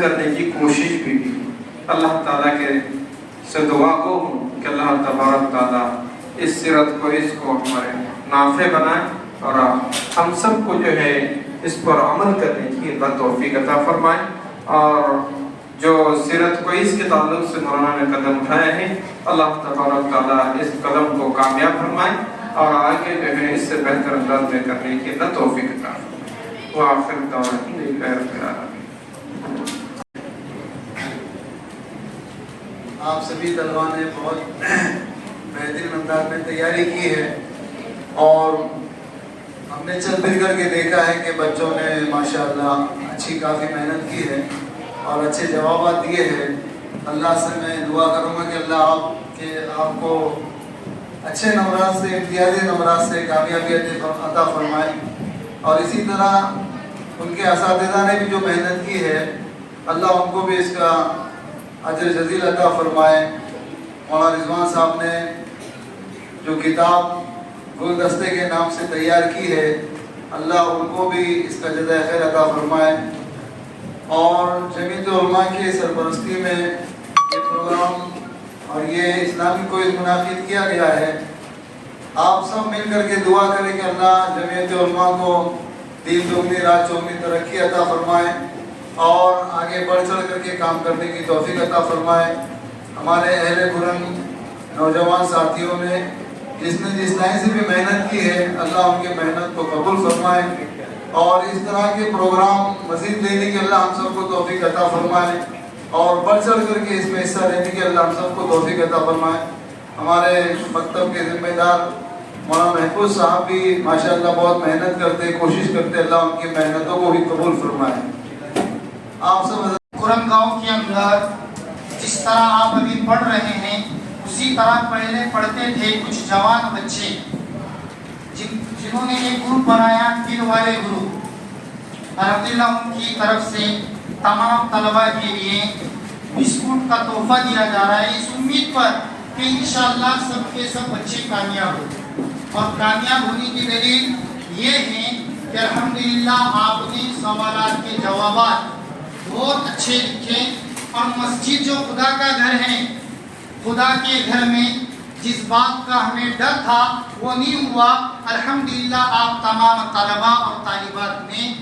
کرنے کی کوشش بھی کی۔ اللہ تعالیٰ کے سے دعا کو کہ اللہ تبارک تعالیٰ اس سیرت کو ہمارے نافع بنائے اور ہم سب کو جو ہے اس پر عمل کرنے کی اللہ توفیق عطا فرمائے، اور جو سیرت کوئز کے تعلق سے مولانا نے قدم اٹھائے ہیں اللہ تبارک تعالیٰ اس قدم کو کامیاب فرمائے اور آگے جو ہے اس سے بہتر انداز میں کرنے کی اللہ توفیق عطا فرمائے۔ وآخر دعوانا رب العالمین۔ آپ سبھی طلباء نے بہت بہترین انداز میں تیاری کی ہے، اور ہم نے چل پھر کر کے دیکھا ہے کہ بچوں نے ماشاءاللہ اچھی کافی محنت کی ہے اور اچھے جوابات دیے ہیں۔ اللہ سے میں دعا کروں گا کہ اللہ آپ کو اچھے نمرات سے، امتیازی نمرات سے کامیابی عطا فرمائے، اور اسی طرح ان کے اساتذہ نے بھی جو محنت کی ہے اللہ ان کو بھی اس کا اجر جزیل عطا فرمائے۔ مولانا رضوان صاحب نے جو کتاب گلدستے کے نام سے تیار کی ہے اللہ ان کو بھی اس کا جزائے خیر عطا فرمائے، اور جمعیت علماء کی سرپرستی میں یہ پروگرام اور یہ اسلامی کوئز منعقد کیا گیا ہے۔ آپ سب مل کر کے دعا کریں کہ اللہ جمعیت علماء کو دین دوگنی رات چوگنی ترقی عطا فرمائے اور آگے بڑھ چڑھ کر کے کام کرنے کی توفیق عطا فرمائے۔ ہمارے اہل قرآن نوجوان ساتھیوں نے جس لائن سے بھی محنت کی ہے اللہ ان کی محنت کو قبول فرمائے، اور اس طرح کے پروگرام مزید لینے کے اللہ ہم سب کو توفیق عطا فرمائے، اور بڑھ چڑھ کر کے اس میں حصہ لینے کے اللہ ہم سب کو توفیق عطا فرمائے۔ ہمارے مکتب کے ذمہ دار مولانا محفوظ صاحب بھی ماشاءاللہ بہت محنت کرتے، کوشش کرتے، اللہ ان کی محنتوں کو بھی قبول فرمائے۔ آپ سب قرآن گاؤں کے اندر جس طرح آپ ابھی پڑھ رہے ہیں اسی طرح پہلے پڑھتے تھے کچھ جوان بچے جنہوں نے ایک گروپ بنایا، دل والے گروپ۔ الحمدللہ ان کی طرف سے تمام طلباء کے لیے بسکٹ کا تحفہ دیا جا رہا ہے، اس امید پر کہ انشاءاللہ سب کے سب بچے کامیاب ہوں، اور کامیاب ہونے کی دلیل یہ ہے کہ الحمدللہ آپ نے سوالات کے جوابات بہت اچھے لکھے، اور مسجد جو خدا کا گھر ہے، خدا کے گھر میں جس بات کا ہمیں ڈر تھا وہ نہیں ہوا۔ الحمدللہ آپ تمام طلباء اور طالبات نے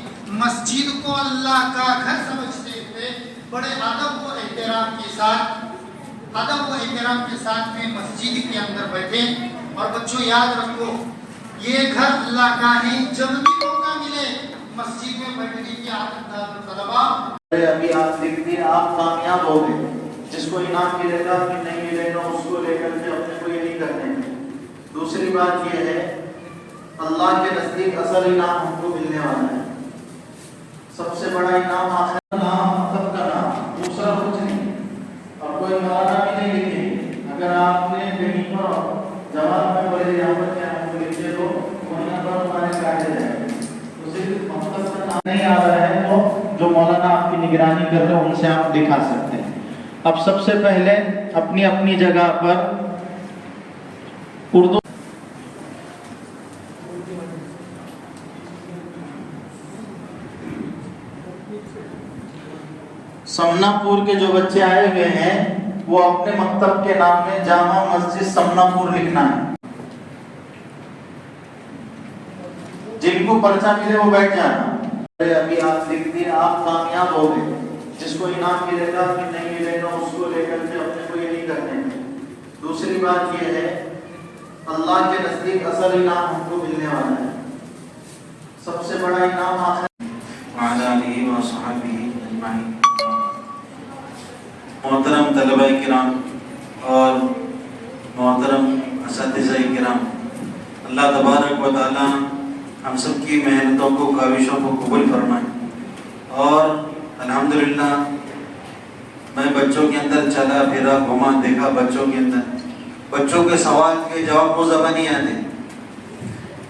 مسجد کو اللہ کا گھر سمجھتے ہوئے بڑے ادب و احترام کے ساتھ میں مسجد کے اندر بیٹھے۔ اور بچوں یاد رکھو یہ گھر اللہ کا ہے، جب بھی موقع ملے مسجد میں بیٹھنے کی عادت دار طلباء۔ ابھی آپ لکھ دیں آپ کامیاب ہو گئے، جس کو انعام ملے گا کہ نہیں ملے گا اس کو لے کر کے اپنے کو یہ نہیں کرنے۔ دوسری بات یہ ہے اللہ کے نزدیک اصل انعام ہم کو ملنے والا ہے، سب سے بڑا انعام آخر نام مطلب کا نام، دوسرا کچھ نہیں، اور کوئی مولانا بھی نہیں لکھے۔ اگر آپ نے کہیں پر جواب میں بڑے یہاں پر کیا ہم کو لکھے تو وہاں پر ہمارے قاعدے ہیں، تو صرف مطلب کا نام نہیں آ رہا ہے تو جو مولانا آپ کی نگرانی کر رہے ہیں ان سے آپ دکھا سکتے ہیں۔ اب سب سے پہلے اپنی اپنی جگہ پر اردو سمنا پور کے جو بچے آئے ہوئے ہیں وہ اپنے مکتب کے نام میں جامع مسجد سمنا پور لکھنا ہے۔ جن کو پرچہ ملے وہ بیٹھ جانا۔ ابھی آپ لکھ دیں آپ کامیاب ہو گئے، جس کو انعام ملے گا کہ نہیں ملے گا اس کو لے کر کے اپنے کو یہ نہیں کرنے۔ دوسری بات یہ ہے اللہ کے نزدیک اصل انعام ہم کو ملنے والا ہے، سب سے بڑا انعام آخر وعلی آلہ وصحبہ اجمعین۔ محترم طلباء کرام اور محترم اساتذہ کرام، اللہ تبارک و تعالی ہم سب کی محنتوں کو، کاوشوں کو قبول فرمائے، اور الحمدللہ میں بچوں کے اندر چلا پھرا گھما دیکھا، بچوں کے سوال کے جواب منہ زبان نہیں آتے،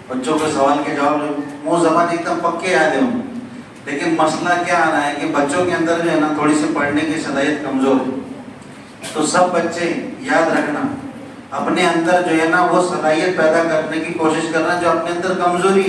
بچوں کے سوال کے جواب منہ زبان ایک دم پکے آتے ہوں، لیکن مسئلہ کیا آ رہا ہے کہ بچوں کے اندر جو ہے نا تھوڑی سی پڑھنے کی صلاحیت کمزور ہے۔ تو سب بچے یاد رکھنا اپنے اندر جو ہے نا وہ صلاحیت پیدا کرنے کی کوشش کرنا، جو اپنے اندر کمزوری